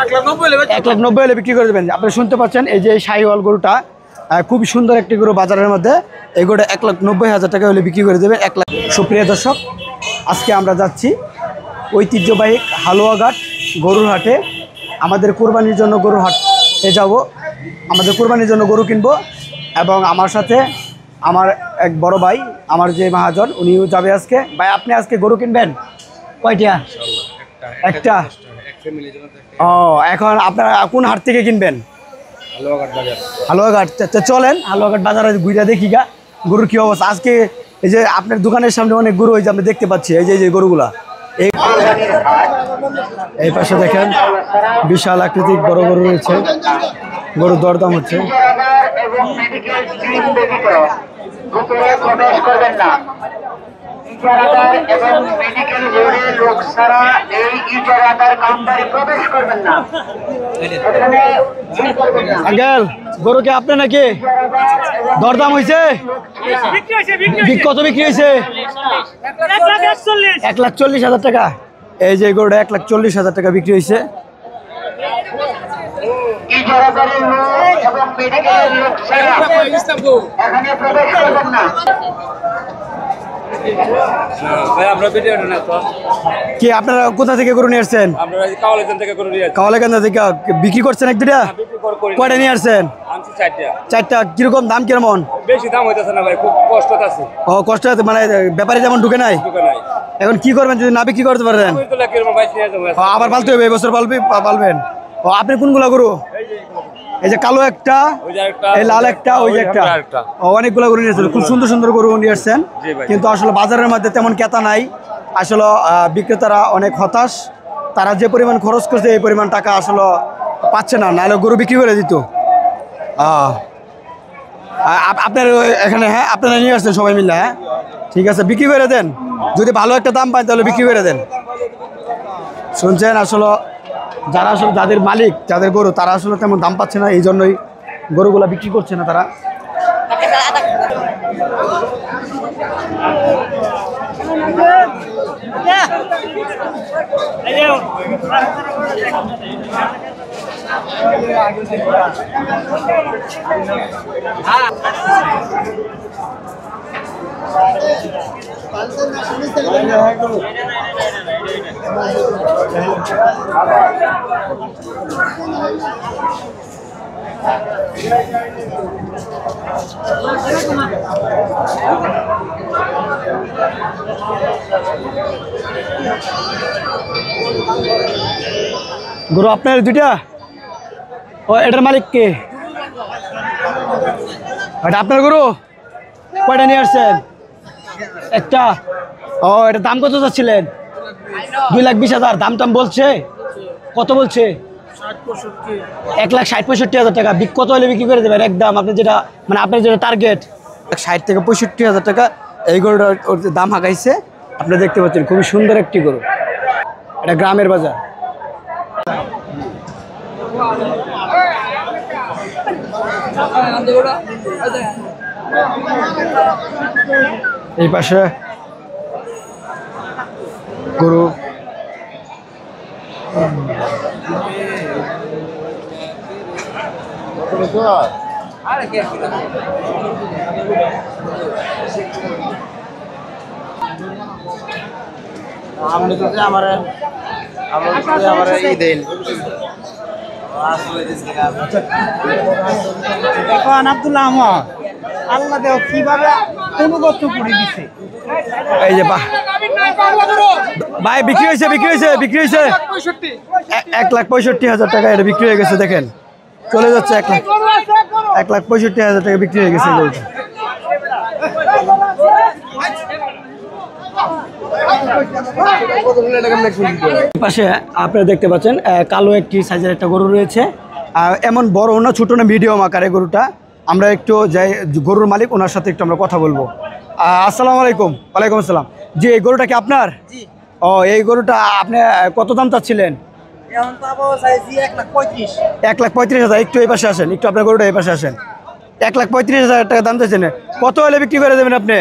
1,90,000 হলে বিক্রি করে দেবেন। আপনি শুনতে পাচ্ছেন, এই যে শাহিওয়াল গরুটা খুব সুন্দর একটি গরু বাজারের মধ্যে, এই গরুটা 1,90,000 টাকা হলে বিক্রি করে দেবেন। 1 লাখ। সুপ্রিয় দর্শক, আজকে আমরা যাচ্ছি ঐতিহ্যবাহী হালুয়াঘাট গরুর হাটে। আমাদের কোরবানির জন্য গরুর হাটে যাব, আমাদের কোরবানির জন্য গরু কিনবো, এবং আমার সাথে আমার এক বড় ভাই, আমার যে মহাজন, উনিও যাবে আজকে। ভাই, আপনি আজকে গরু কিনবেন কয়টা? একটা। ও, এখন আপনারা কোন হাট থেকে কিনবেন? হালুয়াঘাট। চলেন হালুয়াঘাট বাজারে ঘুরে দেখি গা গরুর কী অবস্থা। আজকে এই যে আপনার দোকানের সামনে অনেক গরু হয়েছে, আমরা দেখতে পাচ্ছি। এই যে গরুগুলা এই পাশে দেখেন, বিশাল আকৃতির বড় গরু রয়েছে। গরুর দরদাম হচ্ছে। আঙ্কেল, গরু কি আপনি নাকি? দরদাম হয়েছে? কত বিক্রি হয়েছে? 1,40,000 টাকা। এই যে গরুটা 1,40,000 টাকা বিক্রি হয়েছে। কি আপনারা কোথা থেকে গরু নিয়ে আসছেন? কাওয়ালেকান্দা থেকে বিক্রি করছেন? এক দুটা? কয়টা নিয়ে আসছেন? 4টা। কিরকম দাম? কিরকম? বেশি দাম হইতেছে না ভাই, খুব কষ্ট আছে। ও, কষ্ট আছে মানে ব্যাপারে যেমন ঢুকে নাই। এখন কি করবেন যদি না বিক্রি করতে পারেন? আবার পালতে হবে, এবছর পালবেন। ও, আপনি কোনগুলা গরু? এই যে কালো একটা, এই লাল একটা, ওই যে একটা। অনেকগুলো গরু নিয়ে আসছেন, খুব সুন্দর সুন্দর গরু নিয়ে আসছেন। কিন্তু আসলে বাজারের মধ্যে তেমন ক্রেতা নাই। আসলে বিক্রেতারা অনেক হতাশ। তারা যে পরিমাণ খরচ করছে এই পরিমাণ টাকা আসলে পাচ্ছে না, নাহলে গরু বিক্রি করে দিত। আপনার এখানে, হ্যাঁ, আপনারা নিয়ে আসছেন সবাই মিলে? হ্যাঁ, ঠিক আছে, বিক্রি করে দেন। যদি ভালো একটা দাম পায় তাহলে বিক্রি করে দেন। শুনছেন, আসলে যারা আসলে যাদের মালিক, যাদের গরু, তারা আসলে তেমন দাম পাচ্ছে না, এই জন্যই গরুগুলা বিক্রি করছে না তারা। গরু আপনার দুইটা? ও, এটার মালিক কে? এটা আপনার গরু? কয়টা নিয়ে আসছেন? একটা। ও, এটা দাম কত চাচ্ছিলেন? 2,20,000 দাম টাম বলছে? কত বলছে? 1,60,000-1,65,000 টাকা। কত হলে বিক্রি করে দেবেন একদম? আপনি যেটা মানে আপনার যেটা টার্গেট, 60,000 থেকে 65,000 টাকা এই গরুটার দাম হাঁকাইছে। আপনি দেখতে পাচ্ছেন, খুবই সুন্দর একটি গরু। এটা গ্রামের বাজার। এই পাশে গরু। আব্দুল্লাহ আল্লাহ দেও কিভাবে অনুগত করে দিছে। এই যে ভাই, বিক্রি হয়েছে 1,65,000 টাকা। এটা বিক্রি হয়ে গেছে, দেখেন চলে যাচ্ছে 1,65,000 টাকা বিক্রি হয়ে গেছে। পাশে আপনারা দেখতে পাচ্ছেন কালো একটি সাইজের একটা গরু রয়েছে। এমন বড় না, ছোট না, মিডিয়াম আকারে গরুটা। আমরা একটু যাই, গরুর মালিক, ওনার সাথে একটু আমরা কথা বলবো। আসসালামু আলাইকুম। ওয়ালাইকুম আসসালাম। জি, এই গরুটা কি আপনার? ও, এই গরুটা আপনি কত দাম চাচ্ছিলেন? 1,35,000। একটু এই পাশে আসেন, একটু আপনার গরুটা এই পাশে আসেন। 1,35,000 টাকা দাম চাচ্ছেন। কত হলে বিক্রি করে দেবেন আপনি?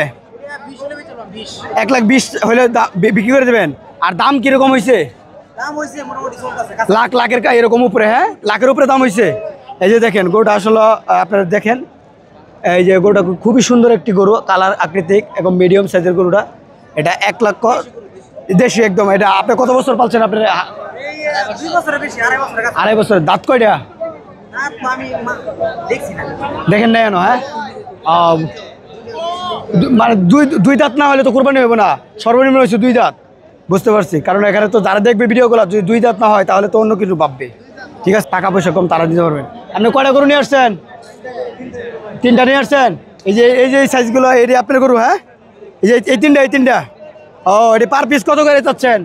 1,20,000 হলে বিক্রি করে দেবেন। আর দাম কিরকম হয়েছে? লাখের এরকম উপরে, হ্যাঁ লাখের উপরে দাম হয়েছে। এই যে দেখেন গরুটা আসলে আপনারা দেখেন, এই যে গরুটা খুবই সুন্দর একটি গরু, কালার আকৃতিক এবং মিডিয়াম সাইজের গরুটা। এটা 1 লক্ষ দেশি একদম। এটা আপনি কত বছর পালছেন? আপনার 2.5 বছর। দাঁত কয়টা? দেখেন না কেন? হ্যাঁ মানে দুই দাঁত না হলে তো কোরবানি হবে না, সর্বনিম্ন হয়েছে 2 দাঁত। বুঝতে পারছি, কারণ এখানে তো যারা দেখবে ভিডিওগুলো যদি 2 দাঁত না হয় তাহলে তো অন্য কিছু ভাববে। ঠিক আছে, টাকা পয়সা কম তারা দিতে পারবেন। আপনি কয়টা গরু নিয়ে আসছেন? 3টা নিয়ে আসছেন। এই যে এই সাইজগুলো এটি আপনার গরু? হ্যাঁ এই যে এই 3টা। ও এটি পার পিস কত করে চাচ্ছেন?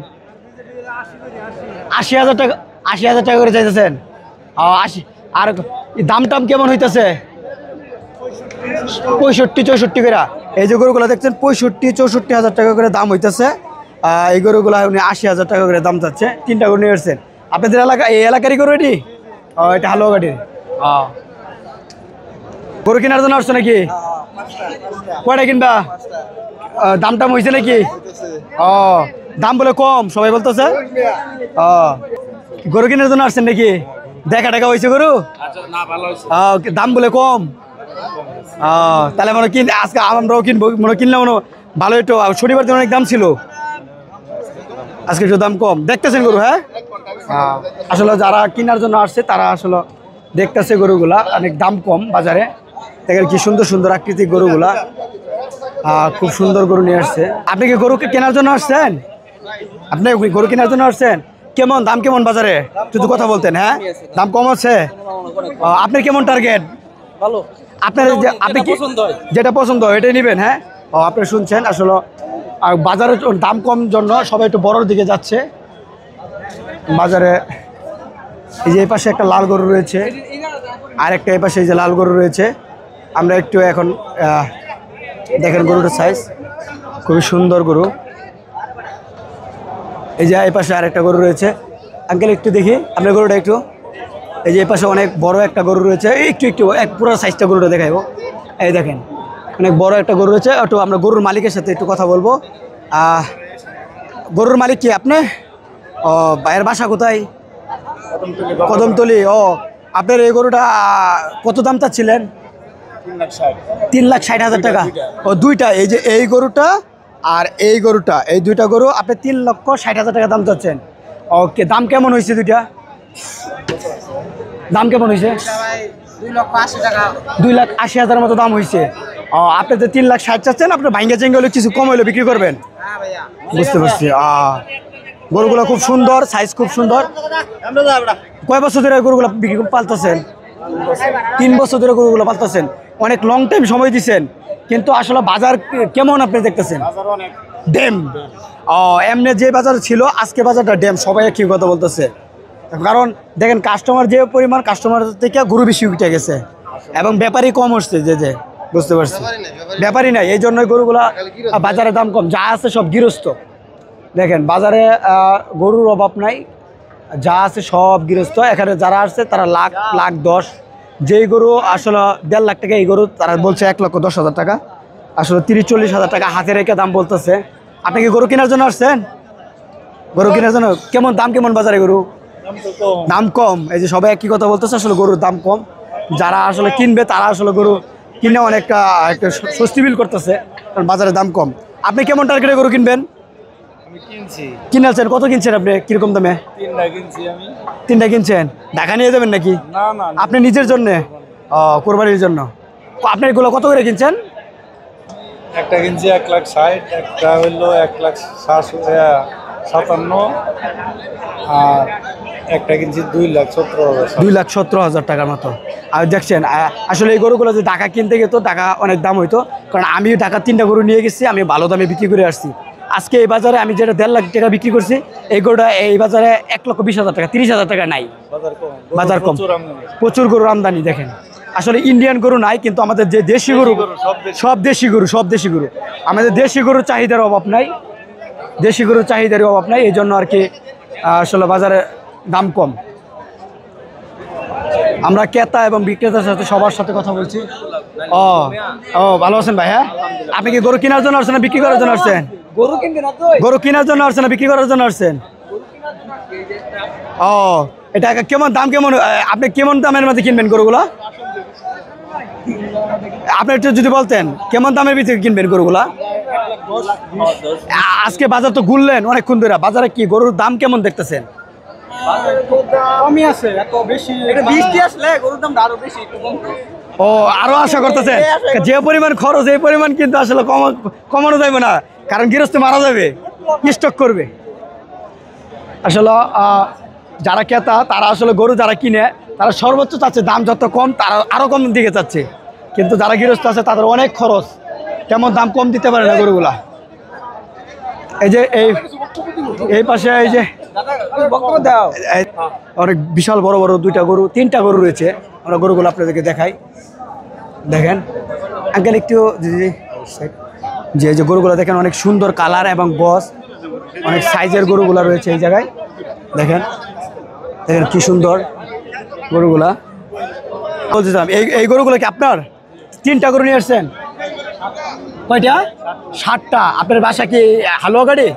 80,000 টাকা। 80,000 টাকা করে চাইতেছেন? ও 80। আর দাম টাম কেমন হইতেছে? 65-64 করে। এই যে গরুগুলো দেখছেন 65-64 হাজার টাকা করে দাম হইতেছে। এই গরুগুলো উনি 80,000 টাকা করে দাম চাচ্ছে। 3টা গরু নিয়ে আসছেন। আপনাদের এলাকা এই এলাকারই গরু এটি? ও এটা হালুয়া গাড়ির। গরু কেনার জন্য আসছো নাকি? কয়টা কিনবা? দাম টাম হয়েছে নাকি? ও দাম বলে কম সবাই বলতেছে। ও গরু কেনার জন্য আসছেন নাকি? দেখা টাকা হয়েছে গরু? দাম বলে কম। তাহলে মনে কিন আজকে আমরাও কিনবো, মনে কিনলাম মনে ভালো। একটু শনিবার দিন অনেক দাম ছিল, আজকে একটু দাম কম। দেখতেছেন গরু? হ্যাঁ আসলে যারা কেনার জন্য আসছে তারা আসলে দেখতেছে গরুগুলা অনেক দাম কম বাজারে। দেখেন কি সুন্দর সুন্দর আকৃতিক গরুগুলা, খুব সুন্দর গরু নিয়ে আসছে। আপনি কি গরু কেনার জন্য আসছেন? আপনি গরু কেনার জন্য আসছেন? কেমন দাম কেমন বাজারে শুধু কথা বলতেন? হ্যাঁ দাম কম আছে। আপনার কেমন টার্গেট? ভালো। আপনার আপনি যেটা পছন্দ হয় এটাই নেবেন? হ্যাঁ আপনি শুনছেন আসলে বাজারে দাম কম জন্য সবাই একটু বড়োর দিকে যাচ্ছে বাজারে। এই যে এই পাশে একটা লাল গরু রয়েছে, আর একটা এই পাশে এই যে লাল গরু রয়েছে। আমরা একটু এখন দেখেন গরুটার সাইজ খুবই সুন্দর গরু। এই যে এই পাশে আরেকটা গরু রয়েছে। আঙ্কেল একটু দেখি আপনার গরুটা একটু। এই যে এই পাশে অনেক বড় একটা গরু রয়েছে, একটু এক পুরো সাইজটা গরুটা দেখাইবো। এই দেখেন অনেক বড় একটা গরু রয়েছে। একটু আমরা গরুর মালিকের সাথে একটু কথা বলবো। গরুর মালিক কি আপনি? ও ভাইয়ের বাসা কোথায়? কদমতলি। ও আপনার এই গরুটা কত দাম চাচ্ছিলেন? 3,60,000 টাকা। ও দুইটা, এই যে এই গরুটা আর এই গরুটা, এই দুইটা গরু আপনি 3,60,000 টাকা দাম চাচ্ছেন। ওকে, দাম কেমন হয়েছে দুইটা? দাম কেমন হয়েছে? 2,80,000 মতো দাম হয়েছে। ও আপনি যে 3,60,000 চাচ্ছেন, আপনি ভাঙ্গা চেঙ্গে হলে কিছু কম হলে বিক্রি করবেন? বুঝতে পারছি। গরুগুলো খুব সুন্দর, সাইজ খুব সুন্দর। কয় বছর ধরে গরুগুলো বিক্রি পালতেছেন? 3 বছর ধরে গরুগুলো পালতেছেন। অনেক লং টাইম সময় দিচ্ছেন, কিন্তু আসলে বাজার কেমন আপনি দেখতেছেন? ড্যাম। এমনি যে বাজার ছিল আজকে বাজারটা ড্যাম, সবাই একই কথা বলতেছে। কারণ দেখেন কাস্টমার যে পরিমাণ, কাস্টমার থেকে গরু বেশি উঠে গেছে এবং ব্যাপারই কম হচ্ছে। যে বুঝতে পারছি ব্যাপারই নাই, এই জন্যই গরুগুলা বাজারে দাম কম। যা আছে সব গৃহস্থ। দেখেন বাজারে গরুর অভাব নাই, যা আছে সব গৃহস্থ। এখানে যারা আসছে তারা লাখ 10। যেই গরু আসলে 1.5 লাখ টাকা, এই গরু তারা বলছে 1,10,000 টাকা। আসলে 30-40 হাজার টাকা হাতে রেখে দাম বলতেছে। আপনি কি গরু কেনার জন্য আসছেন? গরু কেনার জন্য কেমন দাম কেমন বাজারে গরু? দাম কম। এই যে সবাই একই কথা বলতেছে, আসলে গরুর দাম কম। যারা আসলে কিনবে তারা আসলে গরু কিনে অনেকটা একটা স্বস্তি ফিল করতেছে, কারণ বাজারে দাম কম। আপনি কেমন টার্গেটে গরু কিনবেন? কিনেছেন? কত কিনছেন আপনি? কিরকম দামে? 3টা কিনছেন। ঢাকা নিয়ে যাবেন নাকি? আপনি নিজের জন্যে? কোরবানির জন্য। আপনার এগুলো কত করে কিনছেন? একটা কিনছি 1,60,000, একটা হইলো 1,57,000, আর একটা কিনছি 2,17,000। 2,17,000 টাকার মতো। আর দেখছেন আসলে এই গরুগুলো যে ঢাকা কিনতে গেতো, টাকা অনেক দাম হইতো। কারণ আমি ঢাকা 3টা গরু নিয়ে গেছি, আমি ভালো দামে বিক্রি করে আসছি। আজকে এই বাজারে আমি যেটা 1.5 লাখ টাকা বিক্রি করছি, এই গরুটা এই বাজারে 1,20,000 টাকা, 30,000 টাকা নাই। বাজার কম, প্রচুর গরুর আমদানি। দেখেন আসলে ইন্ডিয়ান গরু নাই, কিন্তু আমাদের যে দেশি গরু, সব দেশি গরু। আমাদের দেশি গরুর চাহিদার অভাব নাই, দেশি গরুর চাহিদার অভাব নাই। এই জন্য আর কি আসলে বাজারে দাম কম। আমরা ক্রেতা এবং বিক্রেতার সাথে সবার সাথে কথা বলছি। ও ভালো আছেন ভাই? হ্যাঁ আপনি কি গরু কেনার জন্য আসছেন না বিক্রি করার জন্য আসছেন? গরু কেনার জন্য আসছেন না বিক্রি করার জন্য আসছেন? ও এটা কেমন দাম, কেমন আপনি কেমন দামের মধ্যে কিনবেন গরুগুলা? আপনি একটু যদি বলতেন কেমন দামের ভিতরে কিনবেন গরুগুলা? আজকে বাজার তো ঘুরলেন অনেকক্ষণ ধরে, বাজারে কি গরুর দাম কেমন দেখতেছেন? কমই আছে, এত বেশি এটা বৃষ্টি আসলে গরুর দামটা আরো বেশি একটু কম। ও আরো আশা করতেছেন? যে পরিমাণ খরচ এই পরিমাণ কিন্তু আসলে কমানো যাবে না, কারণ গৃহস্থ মারা যাবে, স্টক করবে। আসলে যারা ক্রেতা তারা আসলে গরু যারা কিনে তারা সর্বোচ্চ চাচ্ছে দাম যত কম তারা আরো কম দিকে চাচ্ছে, কিন্তু যারা গৃহস্থ আছে তাদের অনেক খরচ, তেমন দাম কম দিতে পারে না গরুগুলা। এই যে এই পাশে এই যে অনেক বিশাল বড় বড় দুইটা গরু, তিনটা গরু রয়েছে, আমরা গরুগুলো আপনাদেরকে দেখাই। দেখেন আঙ্কেল একটু যে এই যে গরুগুলো দেখেন অনেক সুন্দর কালার এবং গস, অনেক সাইজের গরুগুলা রয়েছে এই জায়গায়। দেখেন দেখেন কি সুন্দর গরুগুলা। বলছিলাম এই গরুগুলো কি আপনার? তিনটা গরু নিয়ে আসছেন? কয়টা? 60টা। আপনার বাসা কি হালুয়া গাড়ি?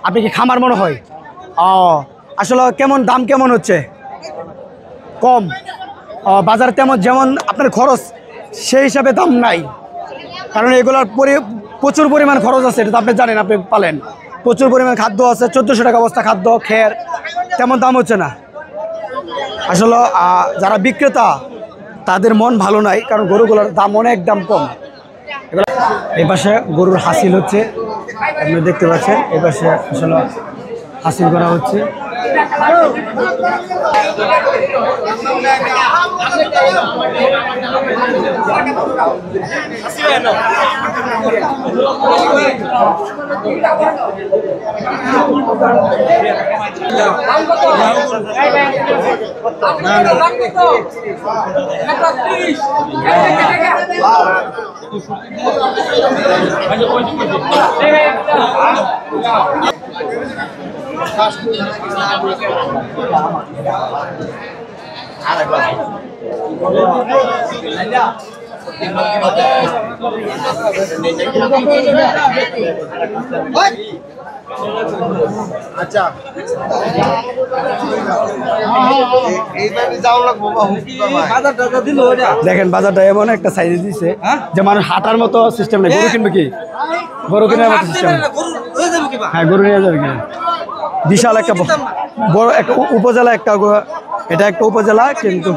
আপনি কি খামার মনে হয়? ও আসলে কেমন দাম কেমন হচ্ছে? কম বাজার তেমন, যেমন আপনার খরচ সেই হিসাবে দাম নাই, কারণ এগুলোর প্রচুর পরিমাণ খরচ আছে, এটা তো আপনি জানেন, আপনি পালেন। প্রচুর পরিমাণ খাদ্য আছে, 1400 টাকা বস্তা খাদ্য, খের, তেমন দাম হচ্ছে না। আসলে যারা বিক্রেতা তাদের মন ভালো নাই, কারণ গরুগুলোর দাম অনেক দাম কম। এই পাশে গরুর হাসিল হচ্ছে, আপনি দেখতে পাচ্ছেন। এই পাশে আসলে হাসিল করা হচ্ছে। আচ্ছা দেখেন বাজারটা এমন একটা সাইজে দিচ্ছে যে মানুষ হাঁটার মতো সিস্টেম নেই। গরু কিনবে কি? গরু কেনার মতো সিস্টেম। হ্যাঁ গরু নিয়ে যাবে কি? বিশাল একটা বড় একটা উপজেলা, এটা একটা উপজেলা, কিন্তু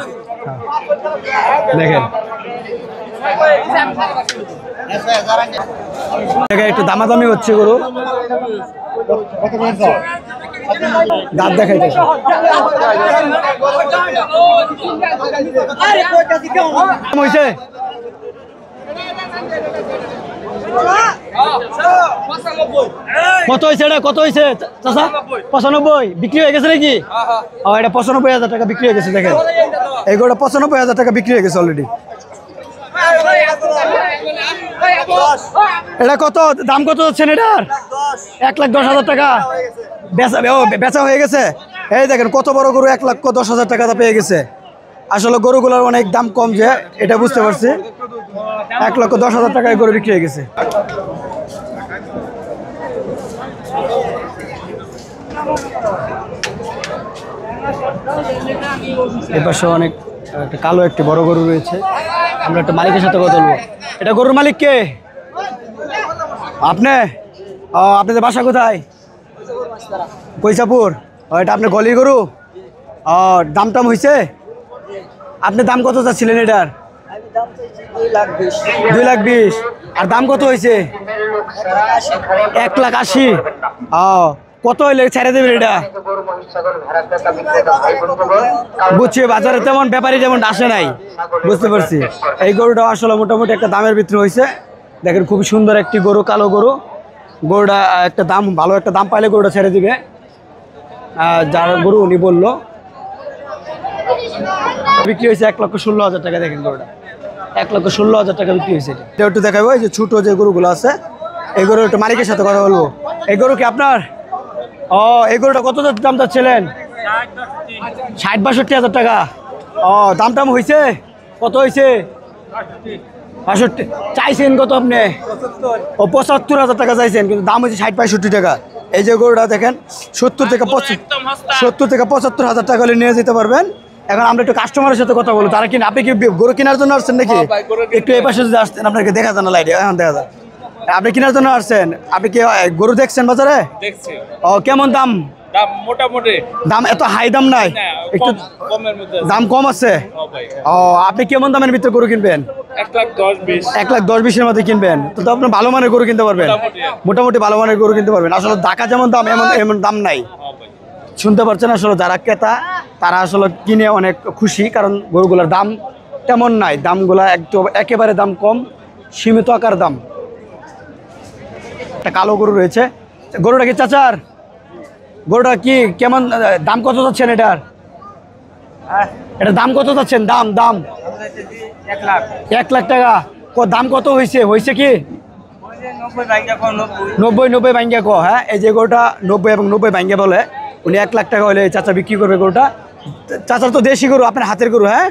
দেখেন একটু দামাদামি হচ্ছে গরু। দাঁত দেখাইতেছে। হয়েছে কত হয়েছে এটা? কত হয়েছে চাচা? 95 বিক্রি হয়ে গেছে নাকি? এটা 95,000 টাকা বিক্রি হয়ে গেছে। দেখেন এই গরুটা 95,000 টাকা বিক্রি হয়ে গেছে অলরেডি। এটা কত দাম, কত যাচ্ছেন এটার? 1,10,000 টাকা বেচা হয়ে গেছে। এই দেখেন কত বড় গরু, 1,10,000 টাকা পেয়ে গেছে। আসলে গরুগুলোর অনেক দাম কম, যে এটা বুঝতে পারছি। 1,10,000 টাকায় গরু বিক্রি হয়ে গেছে। এপাশে অনেক একটা কালো একটি বড় গরু রয়েছে। আমরা একটা মালিকের সাথে কথা বলবো। এটা গরুর মালিক কে? আপনি? আপনাদের বাসা কোথায়? কৈসাপুর। এটা আপনার গলির গরু? দাম টাম হয়েছে? আপনি দাম কত চাচ্ছিলেন এটার? 2,20,000। আর দাম কত হয়েছে? 1,80,000। কত হইলে ছেড়ে দেবেন এটা? বুঝছি, বাজারে তেমন ব্যাপারী যেমন আসে নাই, বুঝতে পারছি। এই গরুটা আসলে মোটামুটি একটা দামের ভিতরে হয়েছে। দেখেন খুবই সুন্দর একটি গরু, কালো গরু। গরুটা একটা দাম, ভালো একটা দাম পাইলে গরুটা ছেড়ে দিবে। যার গরু উনি বললো বিক্রি হয়েছে 1,16,000 টাকা। দেখেন গরুটা 1,16,000 টাকা বিক্রি হয়েছে। এটা একটু দেখাবো। এই যে ছোটো যে গরুগুলো আছে, এই গরু একটু মালিকের সাথে কথা বলবো। এই গরু কি আপনার? এই গরুটা কত দাম চাচ্ছিলেন? 60-62,000 টাকা। দাম টাম হয়েছে? কত হয়েছে? 65 চাইছেন কত আপনি? 75,000 টাকা চাইছেন, কিন্তু দাম হয়েছে 60-65 টাকা। এই যে গরুটা দেখেন 70 থেকে 75,000 টাকা হলে নিয়ে যেতে পারবেন। এখন আমরা একটু কাস্টমারের সাথে কথা বলবো, তারা কিনা আপনি কি গরু কেনার জন্য আসছেন নাকি? একটু এই পাশে যদি আসতেন আপনাকে দেখা যায় না, লাইটে এখন দেখা যায়। আপনি কেনার জন্য আসছেন, আপনি কি গরু দেখছেন বাজারে? দেখছি ও কেমন দাম? দাম মোটামুটি দাম এত হাই দাম নাই, একটু কমের মধ্যে দাম কম আছে। ও আপনি কেমন দামের ভিতরে গরু কিনবেন? 1,10,20 1,10,20-এর মধ্যে কিনবেন, তো আপনি ভালো মানের গরু কিনতে পারবেন, মোটামুটি ভালো মানের গরু কিনতে পারবেন। আসলে ঢাকা যেমন দাম এমন দাম নাই, শুনতে পাচ্ছেন? আসলে যারা ক্রেতা তারা আসলে কিনে অনেক খুশি, কারণ গরুগুলোর দাম তেমন নাই, দামগুলা একেবারে দাম কম, সীমিত আকার দাম। একটা কালো গরু রয়েছে, গরুটা কি চাচার? গরুটা কি কেমন দাম কত যাচ্ছেন এটার? এটার দাম কত যাচ্ছেন? দাম 1 লাখ টাকা। দাম কত হয়েছে কি 90 ভাঙ্গা কো? হ্যাঁ, এই যে গরুটা 90 এবং 90 ভাঙ্গা বলে, উনি 1 লাখ টাকা হলে চাচা বিক্রি করবে গরুটা। চাচার তো দেশি গরু, আপনার হাতের গরু। হ্যাঁ,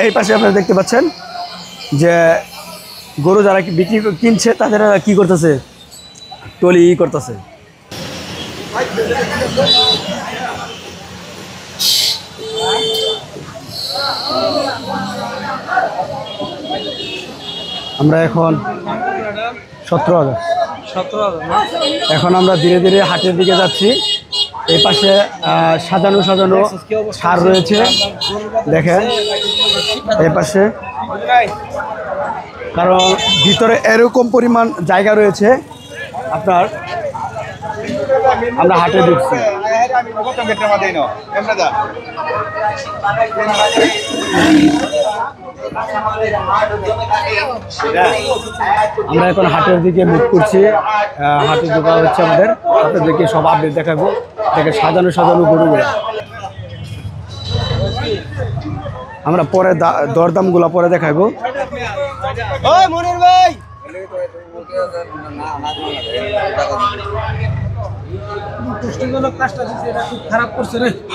এই পাশে আপনারা দেখতে পাচ্ছেন যে গরু যারা বিক্রি কিনছে তাদের কি করতেছে, টলি করতেছে। আমরা এখন 17,000 এখন আমরা ধীরে ধীরে হাটের দিকে যাচ্ছি। এই পাশে সাজানো সার রয়েছে দেখেন এই পাশে, কারণ ভিতরে এরকম পরিমাণ জায়গা রয়েছে আপনার। আমরা হাটে ঢুকছি, আমরা এখন হাটের দিকে মুখ করছি। হাটের দোকান হচ্ছে আমাদের, আপনাদেরকে সব আপডেট দেখাবো। দেখে সাজানো গরুগুলো আমরা পরে দরদামগুলো পরে দেখাবো।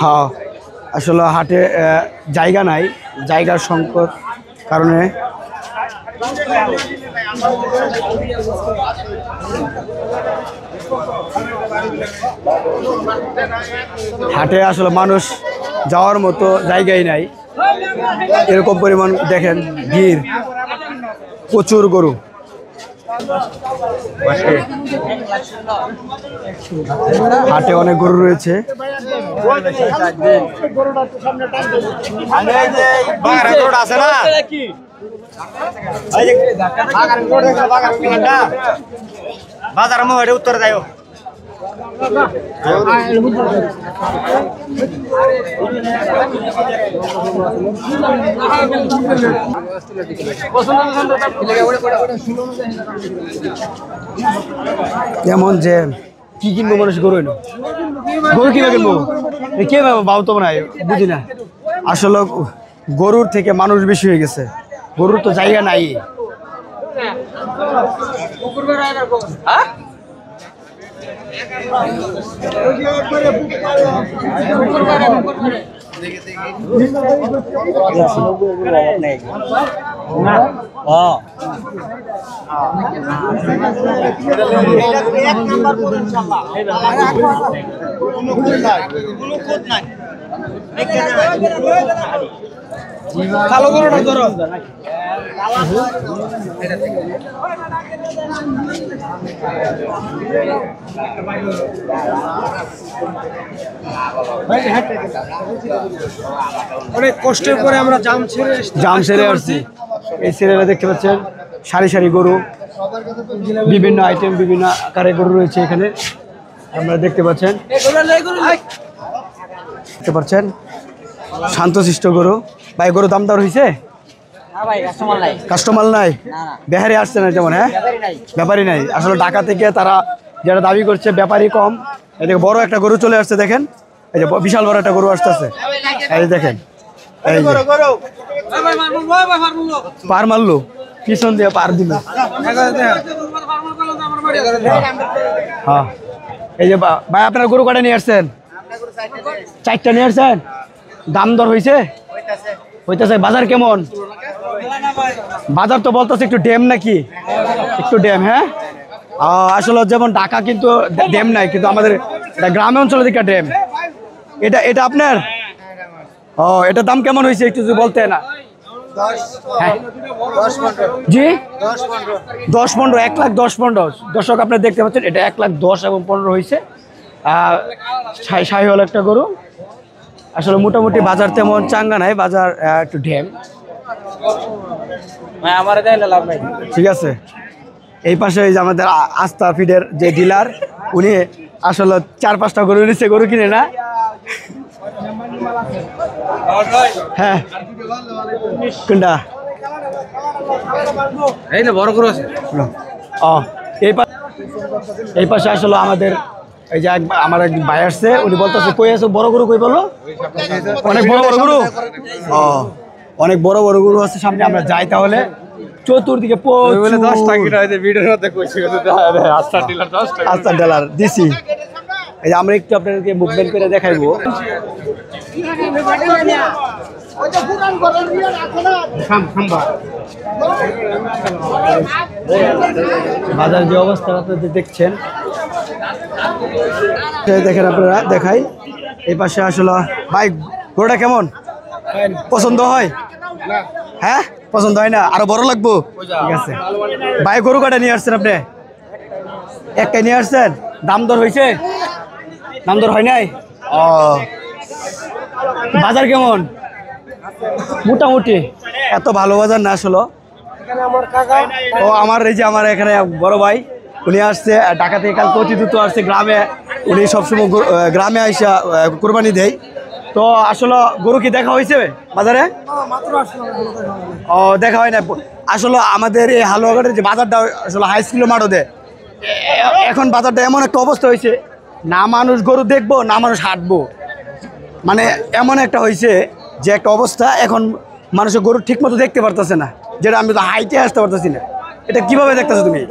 হ্যাঁ, আসলে হাটে জায়গা নাই, জায়গার সংকট কারণে হাটে আসলে মানুষ যাওয়ার মতো জায়গাই নাই। এরকম পরিমাণ দেখেন ভিড়, প্রচুর গরু। হাটে অনেক গরু রয়েছে। বাজার মোড়ে উত্তর যায় কেমন যে কি কিনবো মানুষ, গরু এলো গরু কিনা কিনবো, কে বাবু তো নাই বুঝি না। আসলে গরুর থেকে মানুষ বেশি হয়ে গেছে, গরুর তো জায়গা নাই। কালো গরুটা ধরো। অনেক কষ্টের পরে আমরা জাম ছেড়ে আসছি। এই সিরিয়ালে দেখতে পাচ্ছেন সারি সারি গরু, বিভিন্ন আইটেম, বিভিন্ন আকারে গরু রয়েছে এখানে। আপনারা দেখতে পাচ্ছেন শান্তশিষ্ট গরু। ভাই গরু দাম দর হয়েছে? কাস্টমার নাই, বেহারি আসছে না যেমন। হ্যাঁ, ব্যাপারী নাই। আসলে ঢাকা থেকে তারা যেটা দাবি করছে ব্যাপারী কম। এদিকে বড় একটা গরু চলে আসছে দেখেন, এই যে বিশাল বড় একটা গরু আসতেছে, এই যে দেখেন, এই যে পার মারলো, পিছন দিয়ে পার দিল। হ্যাঁ, এই যে ভাই আপনারা গরু কাটা নিয়ে আসছেন? 4টা নিয়ে আসছেন। দাম দর হয়েছে? হইতেছে। বাজার কেমন? বাজার তো বলতেছে একটু ড্যাম নাকি, একটু ড্যাম। হ্যাঁ, আসলে যেমন ঢাকা কিন্তু ড্যাম নাই, কিন্তু আমাদের গ্রামে অঞ্চলের দিকে ড্যাম। এটা এটা আপনার? ও, এটার দাম কেমন হয়েছে একটু যদি বলতেন না? হ্যাঁ। জি 10-15, 1,10,15। দর্শক আপনারা দেখতে পাচ্ছেন এটা 1,10,000 এবং 15 হয়েছে। শাহিওয়াল একটা গরু। আসলে মোটামুটি বাজার তেমন চাঙ্গা নাই, বাজার একটু ড্যাম। ঠিক আছে। এই পাশে এই যে আমাদের আস্থা ফিডের যে ডিলার, উনি আসলে 4-5টা গরু নিচ্ছে, গরু কিনে না। হ্যাঁ কোনটা? এই না বড় গরু আছে। ও, এই পাশে আসলে আমাদের এই যে আমার এক ভাই আসছে, উনি বলতেছে কই আছে বড় গরু, কই বলো অনেক বড় বড় গরু। ও, অনেক বড় বড় গরু আছে সামনে, আমরা যাই তাহলে। চতুর্দিকে 10 টাকা ভিডিওর মধ্যে কইছি আচ্ছা ডিলার 10 টাকা আচ্ছা ডলার দিছি। এই যে আমরা একটু আপনাদেরকে মুভমেন্ট করে দেখাইবো। বাজার যে অবস্থা আপনাদের দেখছেন, দেখেন আপনারা, দেখাই। এই পাশে আসলে ভাই গরুটা কেমন পছন্দ হয়? হ্যাঁ পছন্দ হয় না, আরো বড় লাগবো? ঠিক আছে ভাই, গরু কাটা নিয়ে আসছেন আপনি? একটাই নিয়ে আসছেন? দাম দর হয়েছে? দাম দর হয় নাই? ও, বাজার কেমন? মোটামুটি, এত ভালো বাজার না আসলে। ও, আমার এই যে আমার এখানে বড় ভাই, উনি আসছে ঢাকা থেকে, কালকে অতি দ্রুত আসছে গ্রামে। উনি সবসময় গ্রামে আইসা কোরবানি দেয়। তো আসলে গরু কি দেখা হয়েছে বাজারে? ও, দেখা হয় না আসলে। আমাদের এই হালুয়াঘাটের যে বাজারটা আসলে হাই স্কুলের মাঠও দেয়, এখন বাজারটা এমন একটা অবস্থা হয়েছে, না মানুষ গরু দেখবো না মানুষ হাঁটবো, মানে এমন একটা হয়েছে যে একটা অবস্থা। এখন মানুষের গরু ঠিক মতো দেখতে পারতেছে না, যেটা আমি তো হাইটে আসতে পারতেছি না। এটা কিভাবে দেখতেছো তুমি?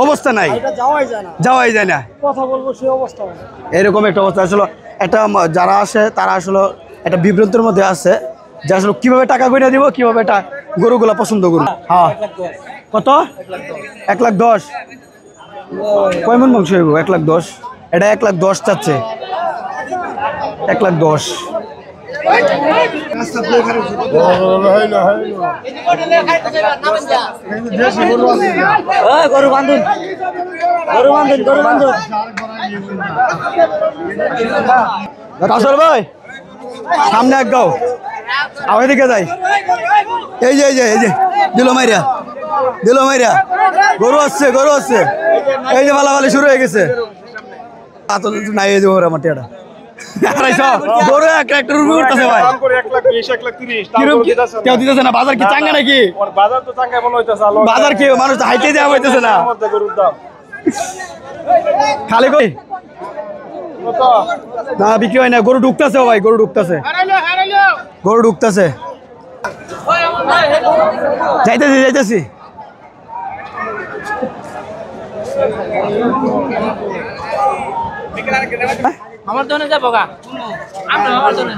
অবস্থা নাই, যাওয়াই যায় না, কথা বলবো সেই অবস্থা, এরকম একটা অবস্থা। আসলে একটা যারা আসে তারা আসলে একটা বিভ্রান্তের মধ্যে আছে যে আসলে কিভাবে টাকা গইনা দিব, কিভাবে এটা গরুগুলা পছন্দ করবো। হ্যাঁ, কত? 1,10,000। কয় মন মাংস হইব? 1,10,000। এটা 1,10,000 চাচ্ছে, 1,10,000। গরু বান্ধুন, গরু বান্ধুন, গরু বান্ধুন। কাসর ভাই সামনে এক গাও, আমার দিকে যাই। এই যে এই যে এই যে দিল মাইরা, দিল মাইরা, গরু আসছে, গরু আসছে। এই যে বালাবালি শুরু হয়ে গেছে। নাই দেবো আমার টিয়াটা গরু একটা রুপি করতেছে ভাই, 1,20,000, 1,30,000 কেউ দিতেছে না। বাজার কি চাঙ্গা নাকি? বাজার তো চাঙ্গা মনে হইতাছে। বাজার কি মানুষ তো হাইটে দেওয়া হইতেছে না, গরুর দাম খালি কই না বিক্রি হয় না। গরু ঢুকতেছে ভাই, গরু ঢুকতেছে, গরু ঢুকতেছে। যাইতেছি যাইতেছি। আমার জন্য যাবো গা, আমার জন্য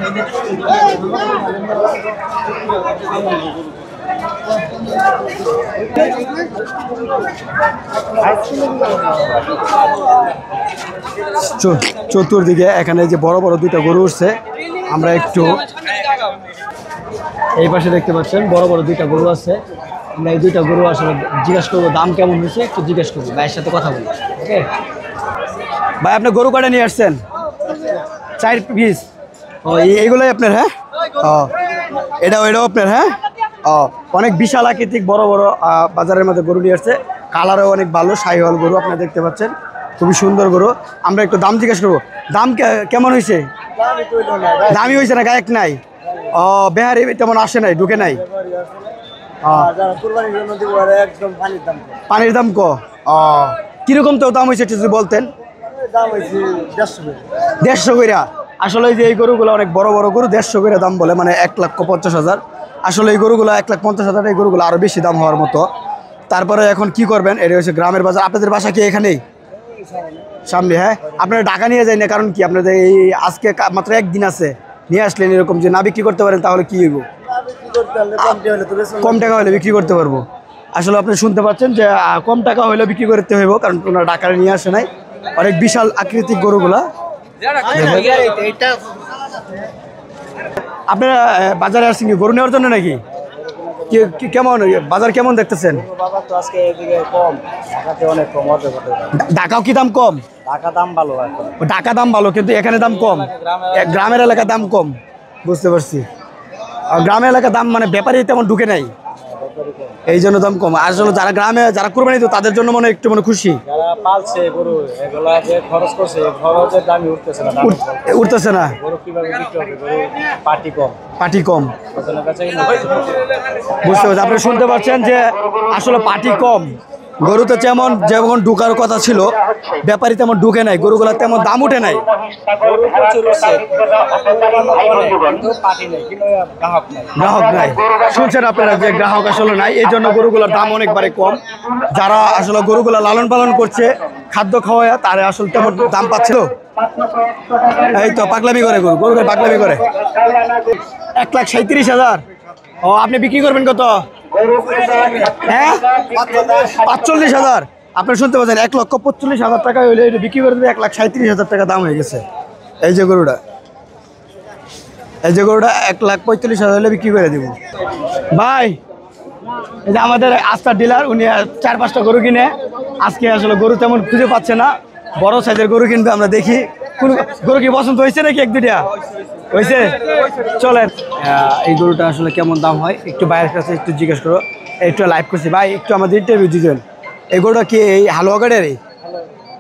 চতুর্দিকে এখানে যে বড় বড় দুইটা গরু উঠছে, আমরা একটু এই পাশে দেখতে পাচ্ছেন বড় বড় দুইটা গরু আছে। আমরা এই দুইটা গরু আসলে জিজ্ঞেস করবো দাম কেমন হয়েছে, একটু জিজ্ঞেস করবো, ভাইয়ের সাথে কথা বলবো। ওকে ভাই, আপনি গরু কাটা নিয়ে আসছেন 4 পিস? ও, এইগুলোই আপনার? হ্যাঁ, ও এটাও আপনার? হ্যাঁ, ও অনেক বিশাল আকৃতিক বড় বড় বাজারের মধ্যে গরু নিয়ে আসছে। কালারও অনেক ভালো, শাহিওয়াল গরু আপনারা দেখতে পাচ্ছেন, খুবই সুন্দর গরু। আমরা একটু দাম জিজ্ঞেস করবো, দাম কেমন হয়েছে? দামই হয়েছে না, গায়ক নাই? ও, বেহারি তেমন আসে নাই, ঢুকে নাই। পানির দাম ক? ও, কিরকম তো দাম হয়েছে একটু যদি বলতেন। 150 কইরা। আসলে এই যে এই গরুগুলো অনেক বড় বড় গরু, 150 কইরা দাম বলে, মানে 1,50,000। আসলে এই গরুগুলো 1,50,000, এই গরুগুলো আরো বেশি দাম হওয়ার মতো। তারপরে এখন কি করবেন, এটা হচ্ছে গ্রামের বাজার। আপনাদের বাসা কি এখানেই সামনে? হ্যাঁ, আপনারা ঢাকা নিয়ে যাই না, কারণ কি আপনাদের এই আজকে মাত্র একদিন আছে, নিয়ে আসলেন এরকম যে না বিক্রি করতে পারেন, তাহলে কি হইব? কম টাকা হলে বিক্রি করতে পারবো। আসলে আপনি শুনতে পাচ্ছেন যে কম টাকা হইলেও বিক্রি করতে হইব, কারণ ওনারা ডাকারে নিয়ে আসে নাই। অনেক বিশাল আকৃতির গরুগুলা। আপনারা বাজারে আসছেন কি গরু নেওয়ার জন্য নাকি? কেমন বাজার কেমন দেখতেছেন? বাজার তো আজকে এদিকে কম, ঢাকাতে অনেক কম। ঢাকাও কি দাম কম? ঢাকা দাম ভালো এখন। ঢাকা দাম ভালো, কিন্তু এখানে দাম কম। গ্রামের এলাকার দাম কম, বুঝতে পারছি। আর গ্রামের এলাকার দাম মানে ব্যাপারী তেমন ঢুকে নাই, এই জন্য দাম কম। আসলে যারা গ্রামে যারা কুরবানি দিত তাদের জন্য মনে একটু মনে খুশি। যারা পালছে গরু, এগুলা যে খরচ করছে, খরচের দামই উঠতেছে না। উঠতেছে না। গরু কিভাবে বিক্রি হবে? গরু পাটি কম, পাটি কম, ওজনের কাছে কিন্তু বুঝতে পারছি। আপনি শুনতে পাচ্ছেন যে আসলে পাটি কম। গরুতে যেমন ঢুকার কথা ছিল, ব্যাপারী তেমন ঢুকে নাই, গরুগুলা তেমন দাম উঠে নাই। গরু প্রচুর হচ্ছে, কিন্তু পাটি নেই, কিন্তু গ্রাহক নেই। গ্রাহক নাই, শুনছেন আপনারা যে গ্রাহক আসলে নাই, এই জন্য গরুগুলোর দাম অনেকবারে কম। যারা আসলে গরুগুলা লালন পালন করছে, খাদ্য খাওয়ায়, তারা আসলে তেমন দাম পাচ্ছিল। এই তো পাগলামি করে গরুকে পাগলামি করে। 1,37,000। ও, আপনি বিক্রি করবেন কত? হ্যাঁ, 45,000। আপনি শুনতে পাচ্ছেন 1,45,000 টাকা হইলে এটা বিক্রি করে দেবে। 1,37,000 টাকা দাম হয়ে গেছে এই যে গরুটা। 1,45,000 হলে বিক্রি করে দিব। ভাই, এই যে আমাদের আস্থার ডিলার, উনি 4-5টা গরু কিনে আজকে আসলে গরু তেমন খুঁজে পাচ্ছে না। বড় সাইজের গরু কিনবে, আমরা দেখি কোন গরু কি পছন্দ হয়েছে নাকি। 1-2টা হয়েছে। চলেন, এই গরুটা আসলে কেমন দাম হয় একটু বাইরের কাছে একটু জিজ্ঞেস করো। একটু লাইভ করছি ভাই, একটু আমাদের ইন্টারভিউ দিতেন। এই গরুটা কি এই হালুয়াঘাটেরই?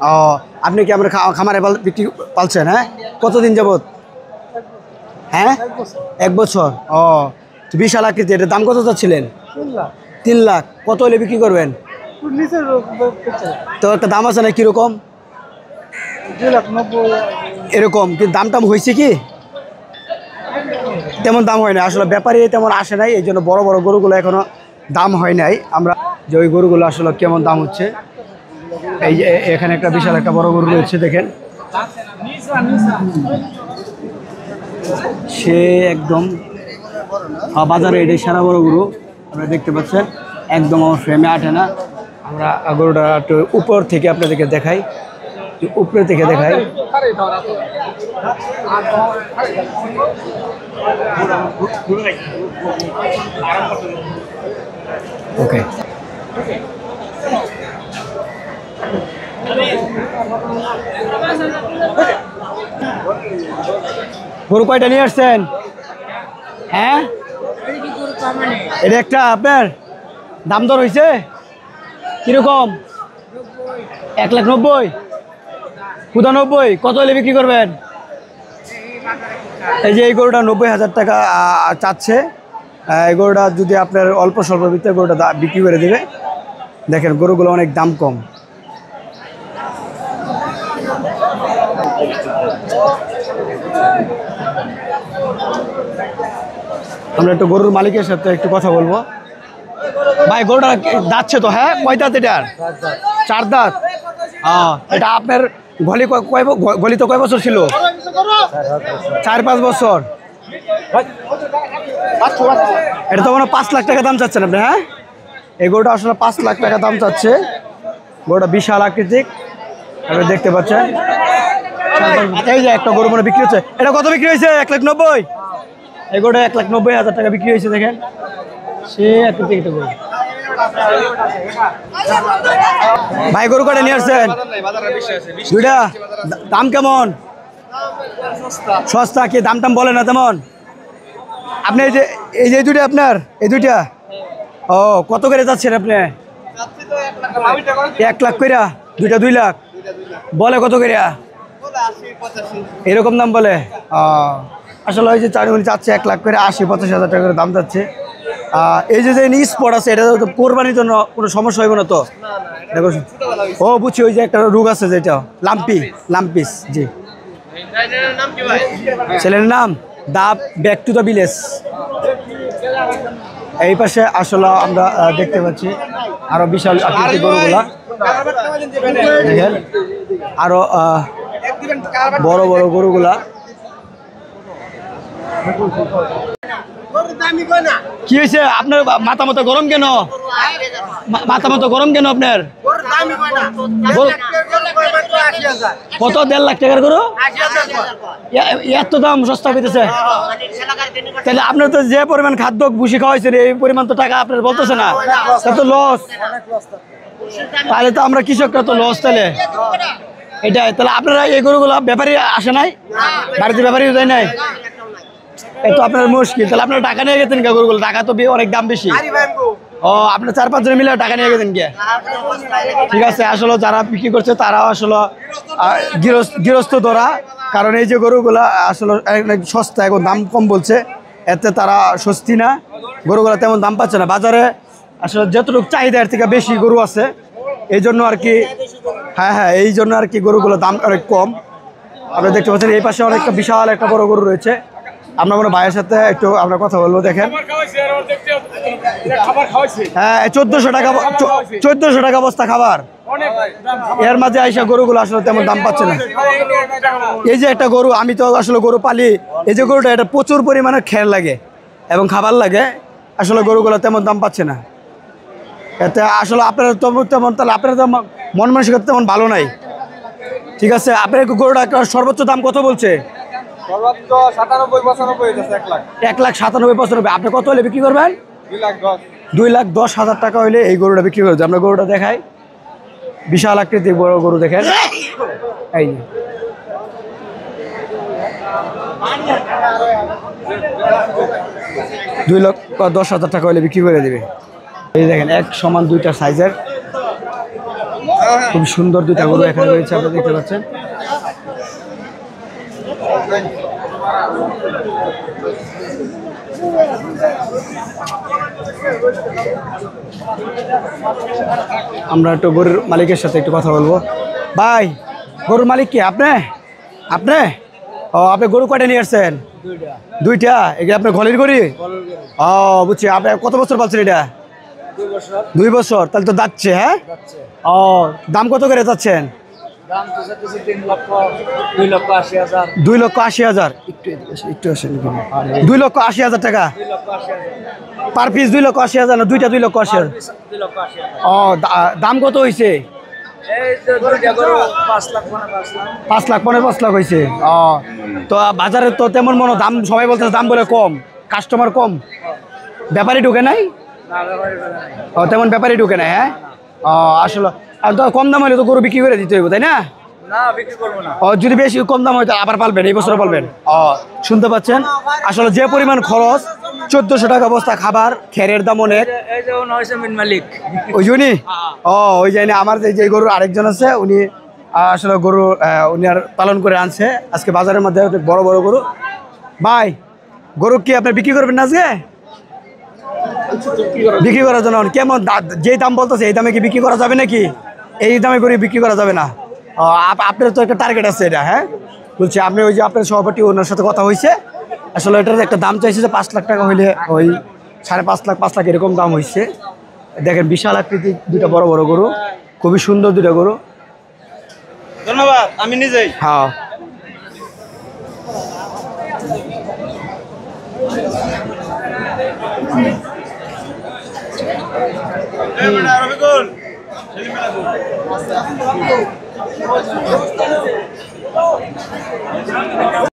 ও, আপনি কি আমরা খামারে বিক্রি পালছেন? হ্যাঁ, কতদিন যাবত? হ্যাঁ, 1 বছর। ও, বিশাল আকৃতি। এটার দাম কত চাচ্ছিলেন? 3 লাখ। কত হলে বিক্রি করবেন? তো একটা দাম আছে না, কিরকম? 2,90,000 এরকম। কিন্তু দাম টাম হয়েছে কি? তেমন দাম হয় না, আসলে ব্যাপারী তেমন আসে নাই, এই জন্য বড় বড় গরুগুলো এখনো দাম হয় নাই। আমরা যে ওই গরুগুলো আসলে কেমন দাম হচ্ছে, এই যে এখানে একটা বিশাল একটা বড় গরু রয়েছে, দেখেন। সে একদম বাজারে এটাই সারা বড় গরু আপনারা দেখতে পাচ্ছেন, একদম আমার ফ্রেমে আটে না। আমরা গরুটা একটু উপর থেকে আপনাদেরকে দেখাই, উপরে থেকে দেখাই। ওকে, গরু কয়টা নিয়ে আসছেন? হ্যাঁ, এটা একটা। আপনার দাম দর হয়েছে কিরকম? 1,90,000, 95,000। কত হলে বিক্রি করবেন? এই যে এই গরুটা 90,000 টাকা চাচ্ছে। এই গরুটা যদি আপনার অল্প স্বল্প ভিতরে গরুটা বিক্রি করে দেবে। দেখেন গরুগুলো অনেক দাম কম। আমরা একটু গরুর মালিকের সাথে একটু কথা বলবো। ভাই, গরুটা দাঁতছে তো? হ্যাঁ, কয় দাঁত এটার? 4 দাঁত। এটা আপনার গলিতে কয় বছর ছিল? 4-5 বছর। এটা তো মানে 5 লাখ টাকা দাম চাচ্ছেন আপনি? হ্যাঁ, এই গরুটা আসলে 5 লাখ টাকা দাম চাচ্ছে। গরুটা বিশাল আকৃতিক, আপনি দেখতে পাচ্ছেন। এই যে একটা গরু মানে বিক্রি হচ্ছে, এটা কত বিক্রি হয়েছে? 1,90,000। এই গরুটা 1,90,000 টাকা বিক্রি হয়েছে। দেখেন সে আকৃতিক একটা গরু। ভাই, গরু কটা নিয়ে আসছেন? 2টা। দাম কেমন? সস্তা। কি দাম টাম বলে না তেমন? আপনি এই যে 2টা আপনার, এই 2টা। ও, কত করে যাচ্ছেন আপনি? 1 লাখ কইরা? 2টা 2 লাখ বলে? কত করিয়া এরকম দাম বলে? আসলে ওই যে উনি চাচ্ছে 1 লাখ করে 80-85 হাজার টাকা করে দাম যাচ্ছে। এই যে স্পট আছে, এটা তো কোরবানির জন্য কোনো সমস্যা হইব না তো? দেখো, ও বুঝছি, ওই যে একটা রোগ আছে যেটা লাম্পিস। জি, ছেলের নাম ব্যাক টু দ্য ভিলেজ। এই পাশে আসলে আমরা দেখতে পাচ্ছি আরো বিশাল আকৃতির গরুগুলা। দেখেন আরো বড় বড় গরুগুলা। কি হয়েছে আপনার মাথা মতো গরম কেন? মাথা মতো গরম কেন আপনার? কত 1.5 লাখ টাকার গরু? এত দাম সস্তা পেতেছে? তাহলে আপনার তো যে পরিমাণ খাদ্য ভুসি খাওয়াইছেন এই পরিমাণ তো টাকা আপনার বলতেছে না, তা তো লস। তাহলে তো আমরা কৃষকরা তো লস। তাহলে এটাই, তাহলে আপনারা এই গরুগুলো ব্যাপারী আসে নাই, বাড়িতে ব্যাপারী যায় নাই, এই তো আপনার মুশকিল। তাহলে আপনারা টাকা নিয়ে গেছেন কে গরুগুলো? টাকা তো অনেক দাম বেশি। ও আপনার 4-5 জন মিলে টাকা নিয়ে গেছেন কে? ঠিক আছে, আসলে যারা বিক্রি করছে তারাও আসলে গৃহস্থ ধরা, কারণ এই যে গরুগুলা আসলে অনেক সস্তা, এখন দাম কম বলছে, এতে তারা স্বস্তি না, গরুগুলা তেমন দাম পাচ্ছে না বাজারে। আসলে যতটুকু চাহিদা এর থেকে বেশি গরু আছে, এই জন্য আর কি। হ্যাঁ, এই জন্য আর কি গরুগুলোর দাম অনেক কম। আপনারা দেখতে পাচ্ছেন এই পাশে অনেকটা বিশাল একটা বড় গরু রয়েছে। আমরা কোনো ভাইয়ের সাথে একটু আমরা কথা বলবো। দেখেন, হ্যাঁ 1400 টাকা, 1400 টাকা বস্তা খাবার। এর মাঝে আইসা গরুগুলো আসলে তেমন দাম পাচ্ছে না। এই যে একটা গরু, আমি তো আসলে গরু পালি, এই যে গরুটা, এটা প্রচুর পরিমাণে খের লাগে এবং খাবার লাগে, আসলে গরুগুলো তেমন দাম পাচ্ছে না। এতে আসলে আপনারা তেমন, তাহলে আপনারা তো মন মানসিকতা তেমন ভালো নাই। ঠিক আছে, আপনার গরুটা একটা সর্বোচ্চ দাম কত বলছে? 1,97,95,000। আপনি কত হলে বিক্রি করবেন? 2,10,000 টাকা হলে এই গরুটা বিক্রি করবে। আমরা গরুটা দেখাই, বিশাল আকৃতির বড় গরু। দেখেন, এই 2,10,000 টাকা হলে বিক্রি করে দেবে। এই দেখেন, এক সমান দুইটা সাইজের খুব সুন্দর দুইটা গরু এখানে রয়েছে, আপনারা দেখতে পাচ্ছেন। আমরা একটু গরুর মালিকের সাথে একটু কথা বলবো। ভাই, গরুর মালিক কি আপনি? আপনি আপনি গরু কয়টা নিয়ে আসছেন? দুইটা। এগুলো আপনার ঘরের গরু? বুঝছি। আপনি কত বছর পালছেন এটা? 2 বছর। তাহলে তো যাচ্ছে। হ্যাঁ, দাম কত করে যাচ্ছেন? 2,80,000। একটু আসেন, 2,80,000 টাকা পার পিস। 2,80,000 না দুইটা? 2,80,000। দাম কত হয়েছে? 5,15,000 হয়েছে। তো বাজারে তো তেমন মনে দাম, সবাই বলতেছে দাম বলে কম, কাস্টমার কম, ব্যাপারী ঢুকে নাই। তেমন ব্যাপারী ঢুকে নাই। হ্যাঁ, আসলে আর তো কম দাম হলে তো গরু বিক্রি করে দিতে হইব, তাই না? যদি বেশি কম দাম হয় আবার পালবেন, এই বছর পালবেন। শুনতে পাচ্ছেন, আসলে যে পরিমাণ খরচ, 1400 টাকা বস্তা খাবার, খেরের দাম অনেক। ওই জন্যই ওই জানি আমার যে গরুর আরেকজন আছে, উনি আসলে গরু উনি আর পালন করে আনছে আজকে বাজারের মধ্যে বড় বড় গরু। ভাই, গরু কি আপনি বিক্রি করবেন না আজকে? বিক্রি করার জন্য কেমন যে দাম বলতেছে এই দামে কি বিক্রি করা যাবে নাকি? এই দামে করে বিক্রি করা যাবে না। আপনার তো একটা টার্গেট আছে এটা। হ্যাঁ, বলছি আপনি ওই যে আপনার সভাপতি, ওনার সাথে কথা হয়েছে, আসলে এটার একটা দাম চাইছে যে 5 লাখ টাকা হইলে ওই 5.5 লাখ 5 লাখ এরকম দাম হয়েছে। দেখেন, বিশাল আকৃতি দুইটা বড় বড় গরু, খুবই সুন্দর দুইটা গরু। ধন্যবাদ, আমি নিজেই। হ্যাঁ,